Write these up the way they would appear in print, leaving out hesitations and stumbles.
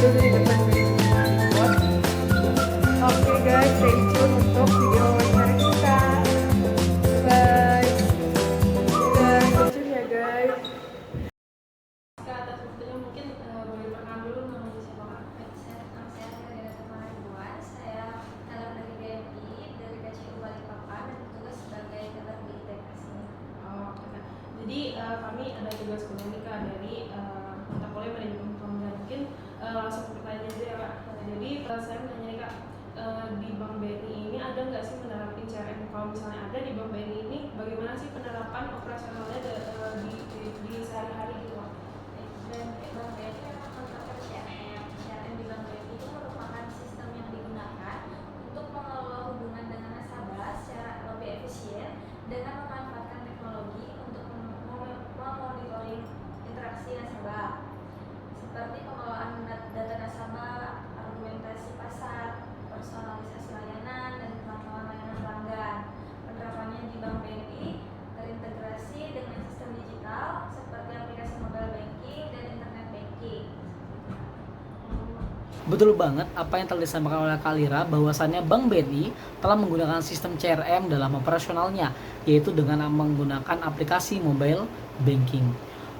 dulu di depan dashboard. Oke guys, stay tune untuk video wawancara kita. Bye. Dan stay tune ya guys. Atas waktunya mungkin boleh perkenalan dulu namanya siapa Kak? Nama saya Ria Maribuan, saya anak dari BMI dari KCU Balikpapan dan bertugas sebagai kader di integrasi. Oh, oke Kak. Jadi kami ada tugas kuliah nih Kak dari mata kuliah manajemen pembangunan. Mungkin langsung ke pertanyaan aja ya Kak. Jadi saya mau nanya nih Kak, di Bank BNI ini ada nggak sih menerapin CRM? Kalau misalnya ada di Bank BNI ini, bagaimana sih penerapan operasionalnya di sehari-hari gitu Kak? Dan Bank BNI memang menerapkan CRM. CRM di Bank BNI itu merupakan sistem yang digunakan untuk mengelola hubungan dengan nasabah secara lebih efisien dengan memanfaatkan teknologi untuk memonitoring interaksi nasabah seperti pengelolaan data nasabah, argumentasi pasar, personalisasi layanan, dan pemantauan layanan pelanggan. Penerapannya di Bank BNI terintegrasi dengan sistem digital seperti aplikasi mobile banking dan internet banking. Betul banget apa yang telah disampaikan oleh Kalira, bahwasannya Bank BNI telah menggunakan sistem CRM dalam operasionalnya, yaitu dengan menggunakan aplikasi mobile banking.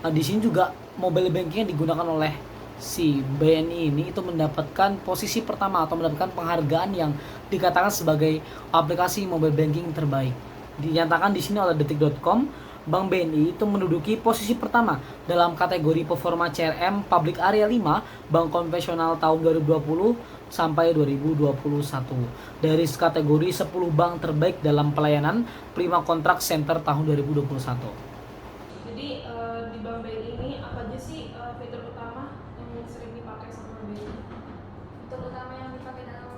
Di sini juga mobile banking yang digunakan oleh si BNI ini itu mendapatkan posisi pertama atau mendapatkan penghargaan yang dikatakan sebagai aplikasi mobile banking terbaik. Dinyatakan di sini oleh detik.com, Bank BNI itu menduduki posisi pertama dalam kategori performa CRM Public Area 5 Bank Konvensional tahun 2020 sampai 2021 dari kategori 10 bank terbaik dalam pelayanan Prima Contract Center tahun 2021. Jadi di Bank BNI ini apa aja sih fitur utama yang sering dipakai sama BNI? Fitur utama yang dipakai dalam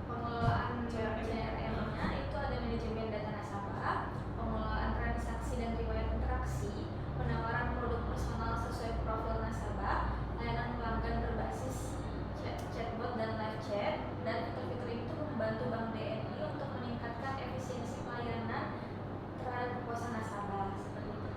pengelolaan CRM-nya itu ada manajemen data nasabah, pengelolaan transaksi dan riwayat interaksi, penawaran produk personal sesuai profil nasabah, layanan pelanggan berbasis chatbot dan live chat, dan fitur-fitur itu membantu Bank BNI untuk meningkatkan efisiensi pelayanan terhadap kepuasan nasabah. Seperti itu.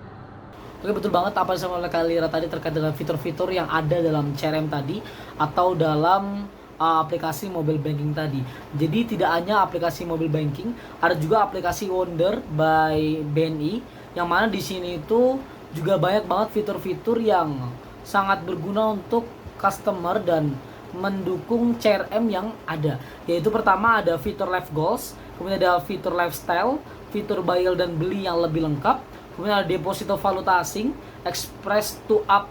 Oke, betul banget apa yang disampaikan oleh Kalira tadi terkait dengan fitur-fitur yang ada dalam CRM tadi atau dalam aplikasi mobile banking tadi. Jadi tidak hanya aplikasi mobile banking, ada juga aplikasi Wonder by BNI yang mana di sini itu juga banyak banget fitur-fitur yang sangat berguna untuk customer dan mendukung CRM yang ada. Yaitu pertama ada fitur live goals, kemudian ada fitur lifestyle, fitur buy dan beli yang lebih lengkap, kemudian ada deposito valuta asing, express to up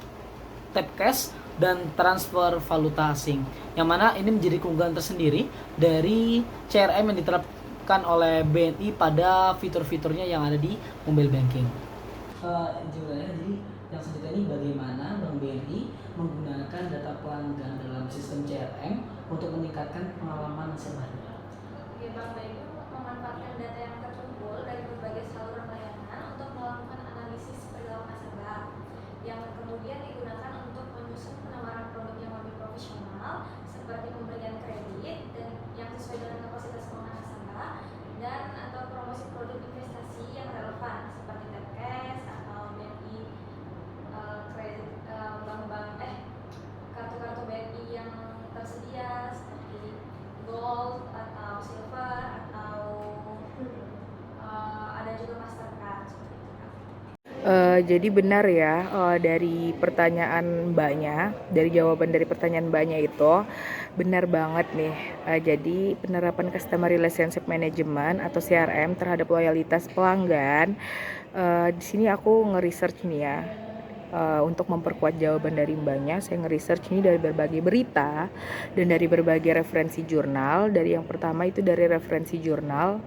tap cash, dan transfer valuta asing. Yang mana ini menjadi keunggulan tersendiri dari CRM yang diterapkan oleh BNI pada fitur-fiturnya yang ada di mobile banking. Jadi yang selanjutnya ini bagaimana Bank BNI menggunakan data pelanggan dalam sistem CRM untuk meningkatkan pengalaman nasabahnya. Bank BNI memanfaatkan data yang terkumpul dari berbagai saluran layanan untuk melakukan analisis perilaku nasabah yang kemudian digunakan untuk menyusun penawaran produk yang lebih profesional seperti pemberian kredit dan yang sesuai dengan kapasitas keuangan nasabah dan atau promosi produk investasi yang relevan seperti tap cash atau BNI kredit kartu-kartu BNI yang tersedia seperti gold atau silver atau ada juga Mastercard seperti itu Kak. Jadi benar ya, dari pertanyaan Mbaknya, dari jawaban dari pertanyaan Mbaknya itu benar banget nih. Jadi penerapan Customer Relationship Management atau CRM terhadap loyalitas pelanggan, di sini aku nge-research nih ya. Untuk memperkuat jawaban dari Mbaknya, saya nge-research ini dari berbagai berita dan dari berbagai referensi jurnal. Dari yang pertama itu dari referensi jurnal,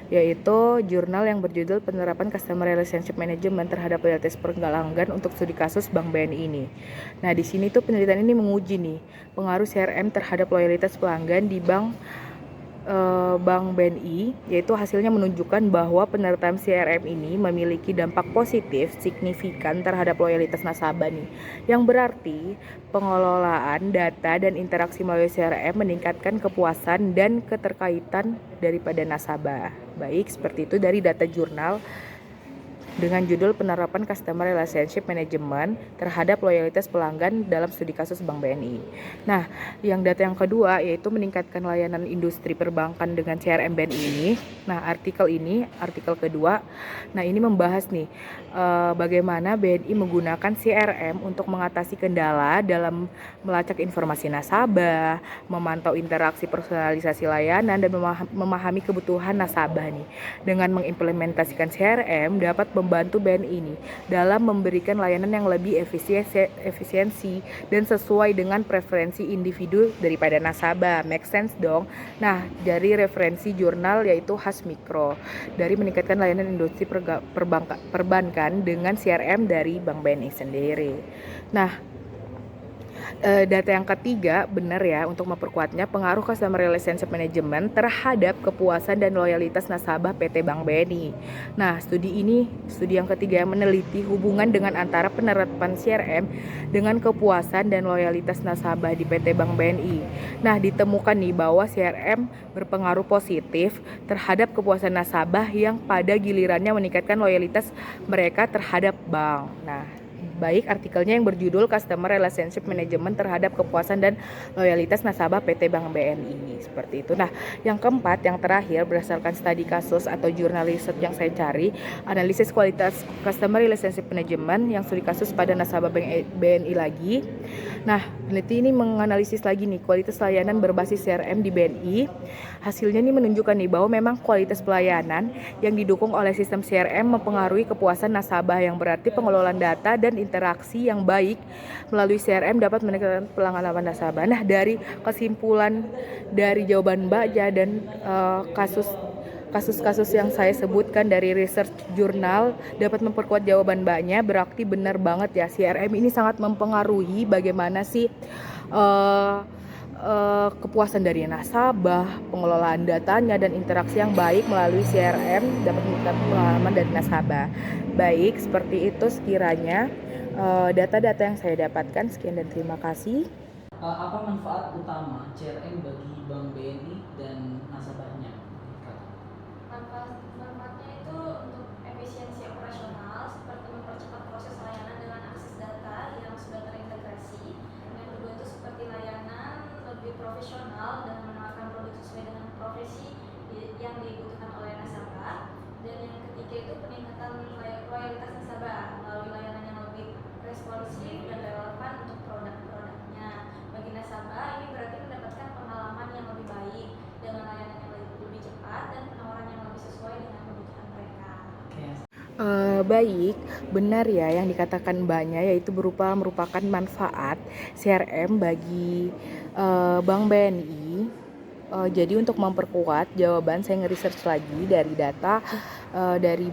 yaitu jurnal yang berjudul Penerapan Customer Relationship Management terhadap loyalitas pelanggan untuk studi kasus Bank BNI ini. Nah, di sini tuh penelitian ini menguji nih pengaruh CRM terhadap loyalitas pelanggan di Bank BNI, yaitu hasilnya menunjukkan bahwa penerapan CRM ini memiliki dampak positif signifikan terhadap loyalitas nasabah nih, yang berarti pengelolaan data dan interaksi melalui CRM meningkatkan kepuasan dan keterkaitan daripada nasabah. Baik, seperti itu dari data jurnal dengan judul Penerapan Customer Relationship Management terhadap loyalitas pelanggan dalam studi kasus Bank BNI. Nah, yang data yang kedua yaitu meningkatkan layanan industri perbankan dengan CRM BNI ini. Nah, artikel kedua, nah ini membahas nih bagaimana BNI menggunakan CRM untuk mengatasi kendala dalam melacak informasi nasabah, memantau interaksi personalisasi layanan, dan memahami kebutuhan nasabah nih. Dengan mengimplementasikan CRM dapat membantu BNI ini dalam memberikan layanan yang lebih efisiensi dan sesuai dengan preferensi individu daripada nasabah. Make sense dong? Nah, dari referensi jurnal yaitu Has Mikro, dari meningkatkan layanan industri perbankan dengan CRM dari Bank BNI sendiri. Nah, data yang ketiga, benar ya, untuk memperkuatnya pengaruh Customer Relationship Management terhadap kepuasan dan loyalitas nasabah PT Bank BNI. Nah, studi yang ketiga meneliti hubungan dengan antara penerapan CRM dengan kepuasan dan loyalitas nasabah di PT Bank BNI. Nah, ditemukan nih bahwa CRM berpengaruh positif terhadap kepuasan nasabah yang pada gilirannya meningkatkan loyalitas mereka terhadap bank. Nah, baik artikelnya yang berjudul Customer Relationship Management terhadap kepuasan dan loyalitas nasabah PT Bank BNI, seperti itu. Nah, yang keempat, yang terakhir, berdasarkan studi kasus atau jurnal riset yang saya cari, analisis kualitas Customer Relationship Management yang studi kasus pada nasabah BNI lagi. Nah, peneliti ini menganalisis lagi nih kualitas layanan berbasis CRM di BNI. Hasilnya ini menunjukkan nih bahwa memang kualitas pelayanan yang didukung oleh sistem CRM mempengaruhi kepuasan nasabah, yang berarti pengelolaan data dan interaksi yang baik melalui CRM dapat meningkatkan pengalaman nasabah. Nah, dari kesimpulan dari jawaban Mbak dan kasus-kasus yang saya sebutkan dari research jurnal dapat memperkuat jawaban Mbaknya, berarti benar banget ya, CRM ini sangat mempengaruhi bagaimana sih kepuasan dari nasabah, pengelolaan datanya, dan interaksi yang baik melalui CRM dapat meningkatkan pengalaman dari nasabah. Baik, seperti itu sekiranya data-data yang saya dapatkan. Sekian dan terima kasih. Apa manfaat utama CRM bagi Bank BNI dan nasabahnya? Manfaatnya itu untuk efisiensi operasional, seperti mempercepat proses layanan dengan akses data yang sudah terintegrasi. Yang kedua itu seperti layanan lebih profesional dan menawarkan produk sesuai dengan profesi yang dibutuhkan oleh nasabah. Dan yang ketiga itu peningkatan loyalitas nasabah melalui layanan yang lebih responsif dan relevan untuk produk-produknya. Bagi nasabah, ini berarti mendapatkan pengalaman yang lebih baik dengan layanan yang lebih cepat dan penawaran yang lebih sesuai dengan kebutuhan mereka. Baik, benar ya yang dikatakan Mbaknya, yaitu merupakan manfaat CRM bagi Bank BNI. Jadi untuk memperkuat jawaban, saya nge-research lagi dari data dari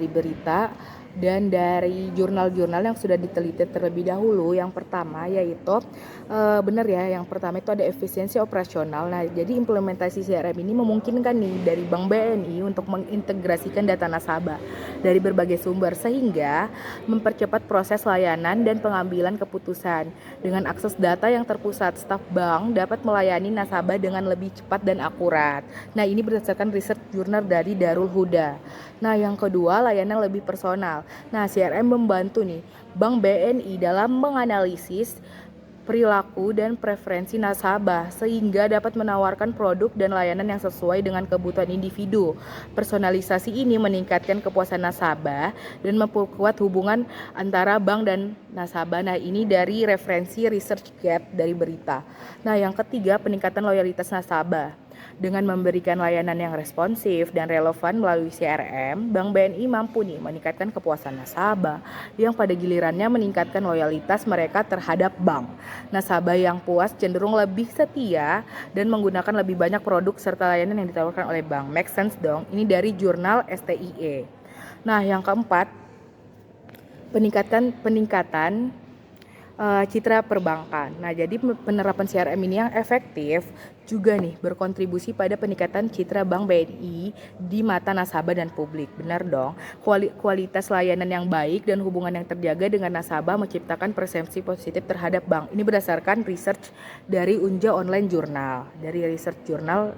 berita dan dari jurnal-jurnal yang sudah diteliti terlebih dahulu. Yang pertama yaitu benar ya, yang pertama itu ada efisiensi operasional. Nah, jadi implementasi CRM ini memungkinkan nih dari Bank BNI untuk mengintegrasikan data nasabah dari berbagai sumber sehingga mempercepat proses layanan dan pengambilan keputusan. Dengan akses data yang terpusat, staf bank dapat melayani nasabah dengan lebih cepat dan akurat. Nah, ini berdasarkan riset jurnal dari Darul Huda. Nah, yang kedua, layanan lebih personal. Nah, CRM membantu nih Bank BNI dalam menganalisis perilaku dan preferensi nasabah sehingga dapat menawarkan produk dan layanan yang sesuai dengan kebutuhan individu. Personalisasi ini meningkatkan kepuasan nasabah dan memperkuat hubungan antara bank dan nasabah. Nah, ini dari referensi Research Gap dari berita. Nah, yang ketiga, peningkatan loyalitas nasabah. Dengan memberikan layanan yang responsif dan relevan melalui CRM, Bank BNI mampu nih meningkatkan kepuasan nasabah yang pada gilirannya meningkatkan loyalitas mereka terhadap bank. Nasabah yang puas cenderung lebih setia dan menggunakan lebih banyak produk serta layanan yang ditawarkan oleh bank. Make sense dong? Ini dari jurnal STIE. Nah, yang keempat, peningkatan citra perbankan. Nah, jadi penerapan CRM ini yang efektif juga nih berkontribusi pada peningkatan citra Bank BNI di mata nasabah dan publik. Benar dong. Kualitas layanan yang baik dan hubungan yang terjaga dengan nasabah menciptakan persepsi positif terhadap bank. Ini berdasarkan research dari Unja Online Journal, dari research jurnal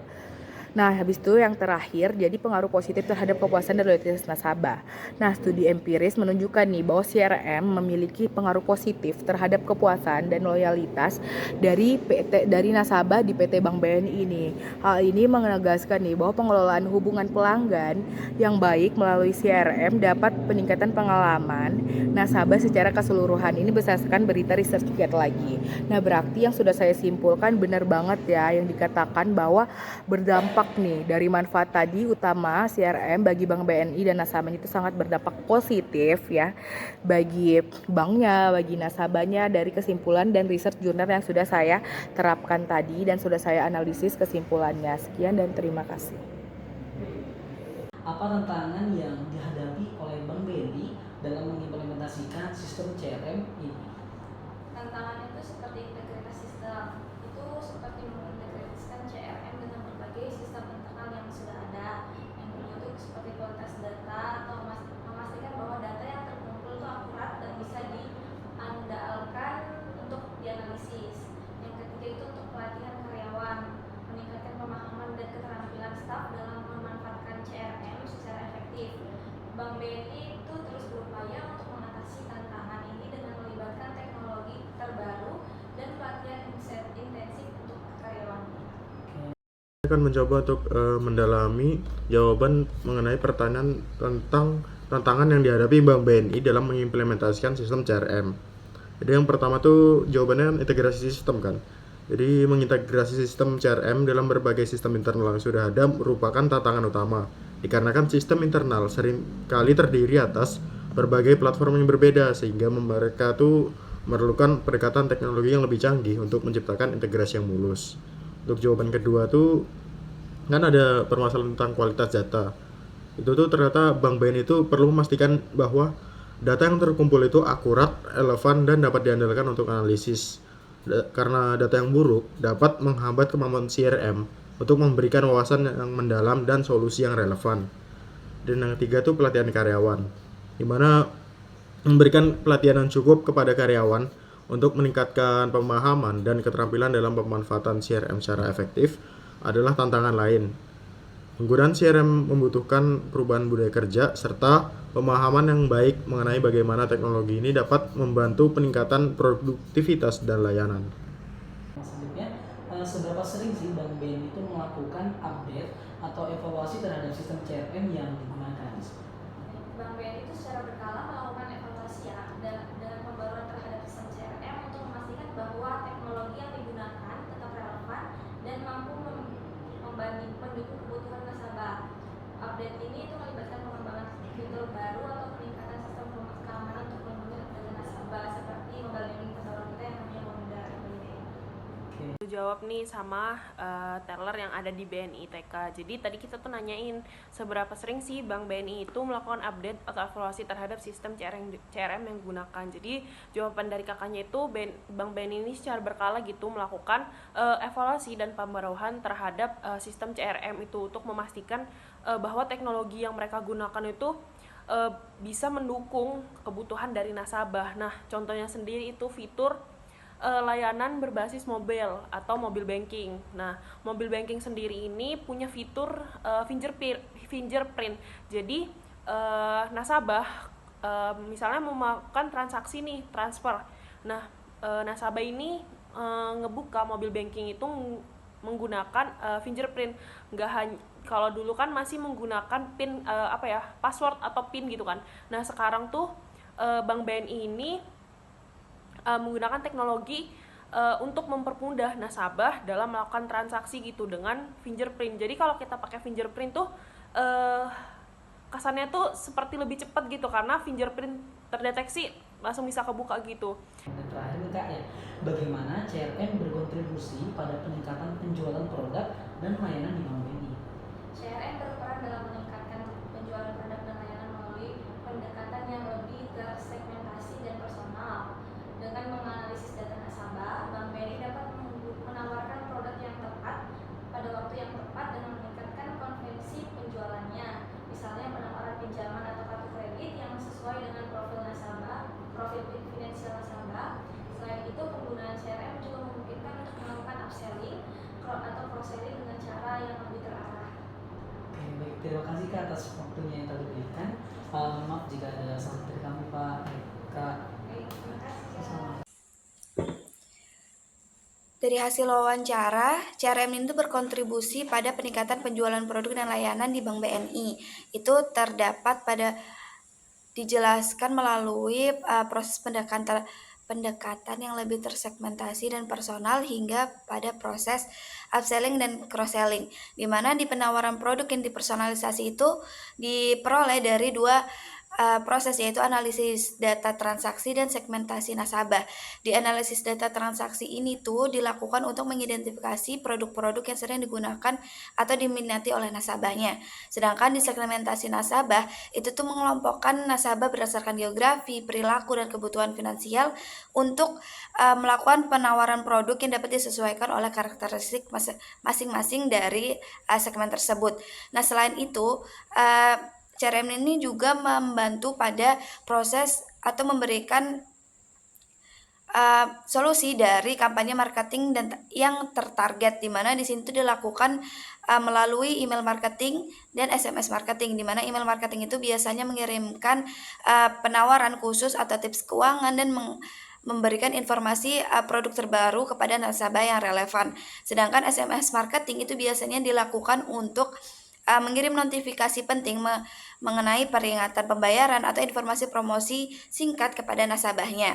Nah, habis itu yang terakhir, jadi pengaruh positif terhadap kepuasan dan loyalitas nasabah. Nah, studi empiris menunjukkan nih bahwa CRM memiliki pengaruh positif terhadap kepuasan dan loyalitas dari nasabah di PT Bank BNI ini. Hal ini menegaskan nih bahwa pengelolaan hubungan pelanggan yang baik melalui CRM dapat peningkatan pengalaman nasabah secara keseluruhan. Ini berdasarkan berita research Gate lagi. Nah, berarti yang sudah saya simpulkan benar banget ya yang dikatakan bahwa berdampak nih dari manfaat tadi utama CRM bagi Bank BNI dan nasabahnya itu sangat berdampak positif ya bagi banknya, bagi nasabahnya dari kesimpulan dan research jurnal yang sudah saya terapkan tadi dan sudah saya analisis kesimpulannya. Sekian dan terima kasih. Apa tantangan yang dihadapi oleh Bank BNI dalam mengimplementasikan sistem CRM ini? Tantangannya itu seperti integritas sistem, itu seperti mengintegrasikan CRM dengan berbagai sistem internal yang sudah ada, yang untuk seperti kualitas data atau memastikan bahwa data yang terkumpul itu akurat dan bisa diandalkan untuk dianalisis. Yang ketiga itu untuk pelatihan karyawan, meningkatkan pemahaman dan keterampilan staf dalam memanfaatkan CRM secara efektif. Bank BNI itu terus berupaya untuk mengatasi tantangan ini dengan melibatkan teknologi terbaru dan pelatihan intensif untuk karyawannya. Saya akan mencoba untuk mendalami jawaban mengenai pertanyaan tentang tantangan yang dihadapi Bank BNI dalam mengimplementasikan sistem CRM. Jadi yang pertama tuh jawabannya integrasi sistem kan. Jadi mengintegrasi sistem CRM dalam berbagai sistem internal yang sudah ada merupakan tantangan utama. Dikarenakan sistem internal seringkali terdiri atas berbagai platform yang berbeda sehingga mereka tuh memerlukan pendekatan teknologi yang lebih canggih untuk menciptakan integrasi yang mulus. Untuk jawaban kedua tuh kan ada permasalahan tentang kualitas data. Itu tuh ternyata Bank BNI itu perlu memastikan bahwa data yang terkumpul itu akurat, relevan, dan dapat diandalkan untuk analisis. Karena data yang buruk dapat menghambat kemampuan CRM untuk memberikan wawasan yang mendalam dan solusi yang relevan. Dan yang ketiga tuh pelatihan karyawan, di mana memberikan pelatihan yang cukup kepada karyawan untuk meningkatkan pemahaman dan keterampilan dalam pemanfaatan CRM secara efektif adalah tantangan lain. Penggunaan CRM membutuhkan perubahan budaya kerja serta pemahaman yang baik mengenai bagaimana teknologi ini dapat membantu peningkatan produktivitas dan layanan. Selanjutnya, seberapa sering sih Bank BNI itu melakukan update atau evaluasi terhadap sistem CRM yang digunakan? Bank BNI itu secara berkala melakukan evaluasi ya dengan pembaruan terhadap sistem CRM untuk memastikan bahwa teknologi yang digunakan tetap relevan dan mampu mendukung kebutuhan nasabah. Update ini itu melibatkan pengembangan fitur baru atau peningkatan sistem keamanan untuk melindungi data nasabah seperti mobile banking terbaru kita yang namanya Monda. Jawab nih sama teller yang ada di BNI TK. Jadi tadi kita tuh nanyain seberapa sering sih Bank BNI itu melakukan update atau evaluasi terhadap sistem CRM yang digunakan. Jadi jawaban dari kakaknya itu Bank BNI ini secara berkala gitu melakukan evaluasi dan pembaruan terhadap sistem CRM itu untuk memastikan bahwa teknologi yang mereka gunakan itu bisa mendukung kebutuhan dari nasabah. Nah, contohnya sendiri itu fitur layanan berbasis mobile atau mobile banking. Nah, mobile banking sendiri ini punya fitur fingerprint. Jadi nasabah misalnya mau melakukan transaksi nih, transfer. Nah, nasabah ini ngebuka mobile banking itu menggunakan fingerprint. Nggak hanya kalau dulu kan masih menggunakan pin password atau pin gitu kan. Nah, sekarang tuh Bank BNI ini menggunakan teknologi untuk mempermudah nasabah dalam melakukan transaksi gitu dengan fingerprint. Jadi kalau kita pakai fingerprint tuh kesannya tuh seperti lebih cepat gitu karena fingerprint terdeteksi langsung bisa kebuka gitu. Dan terakhir nih Kak ya, bagaimana CRM berkontribusi pada peningkatan penjualan produk dan layanan di Bank BNI? CRM berperan dalam meningkatkan penjualan produk dan layanan melalui pendekatan yang lebih tersegmentasi dan personal. Dengan menganalisis data nasabah, Bank BNI dapat menawarkan produk yang tepat pada waktu yang tepat dan meningkatkan konvensi penjualannya. Misalnya penawaran pinjaman atau kartu kredit yang sesuai dengan profil finansial nasabah. Selain itu, penggunaan CRM juga memungkinkan untuk melakukan upselling atau cross-selling dengan cara yang lebih terarah. Terima kasih Kak atas waktunya yang telah diberikan. Maaf jika ada salah dari kami Pak. Kak. Sama. Dari hasil wawancara, CRM itu berkontribusi pada peningkatan penjualan produk dan layanan di Bank BNI. Itu terdapat pada dijelaskan melalui proses pendekatan yang lebih tersegmentasi dan personal hingga pada proses upselling dan cross-selling, di mana di penawaran produk yang dipersonalisasi itu diperoleh dari dua proses, yaitu analisis data transaksi dan segmentasi nasabah. Di analisis data transaksi ini tuh dilakukan untuk mengidentifikasi produk-produk yang sering digunakan atau diminati oleh nasabahnya. Sedangkan di segmentasi nasabah itu tuh mengelompokkan nasabah berdasarkan geografi, perilaku, dan kebutuhan finansial untuk melakukan penawaran produk yang dapat disesuaikan oleh karakteristik masing-masing dari segmen tersebut. Nah, selain itu CRM ini juga membantu pada proses atau memberikan solusi dari kampanye marketing dan yang tertarget, di mana di sini tuh dilakukan melalui email marketing dan SMS marketing, di mana email marketing itu biasanya mengirimkan penawaran khusus atau tips keuangan dan memberikan informasi produk terbaru kepada nasabah yang relevan. Sedangkan SMS marketing itu biasanya dilakukan untuk mengirim notifikasi penting mengenai peringatan pembayaran atau informasi promosi singkat kepada nasabahnya.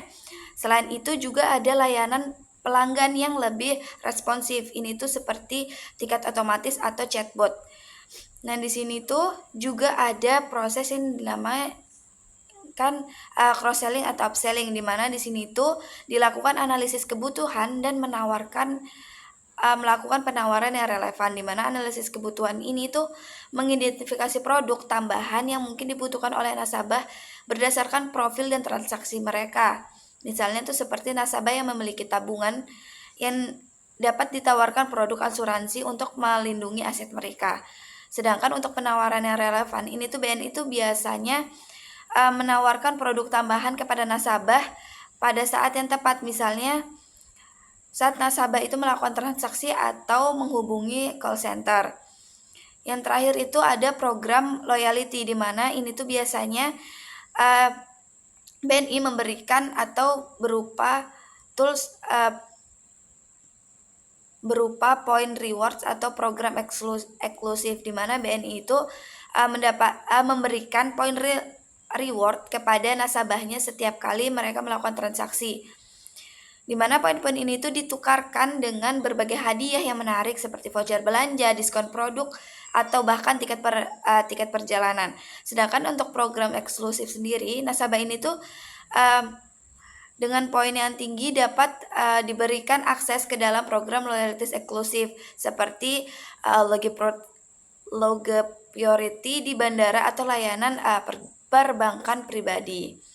Selain itu juga ada layanan pelanggan yang lebih responsif. Ini tuh seperti tiket otomatis atau chatbot. Nah, di sini tuh juga ada proses yang dinamakan cross-selling atau upselling, di mana di sini tuh dilakukan analisis kebutuhan dan melakukan penawaran yang relevan, di mana analisis kebutuhan ini tuh mengidentifikasi produk tambahan yang mungkin dibutuhkan oleh nasabah berdasarkan profil dan transaksi mereka. Misalnya tuh seperti nasabah yang memiliki tabungan yang dapat ditawarkan produk asuransi untuk melindungi aset mereka. Sedangkan untuk penawaran yang relevan ini tuh BNI itu biasanya menawarkan produk tambahan kepada nasabah pada saat yang tepat, misalnya saat nasabah itu melakukan transaksi atau menghubungi call center. Yang terakhir itu ada program loyalty, di mana ini tuh biasanya BNI memberikan atau berupa tools berupa point rewards atau program eksklusif, di mana BNI itu memberikan point reward kepada nasabahnya setiap kali mereka melakukan transaksi, di mana poin-poin ini tuh ditukarkan dengan berbagai hadiah yang menarik seperti voucher belanja, diskon produk, atau bahkan tiket perjalanan. Sedangkan untuk program eksklusif sendiri, nasabah ini tuh dengan poin yang tinggi dapat diberikan akses ke dalam program loyalty eksklusif seperti Loge Priority di bandara atau layanan perbankan pribadi.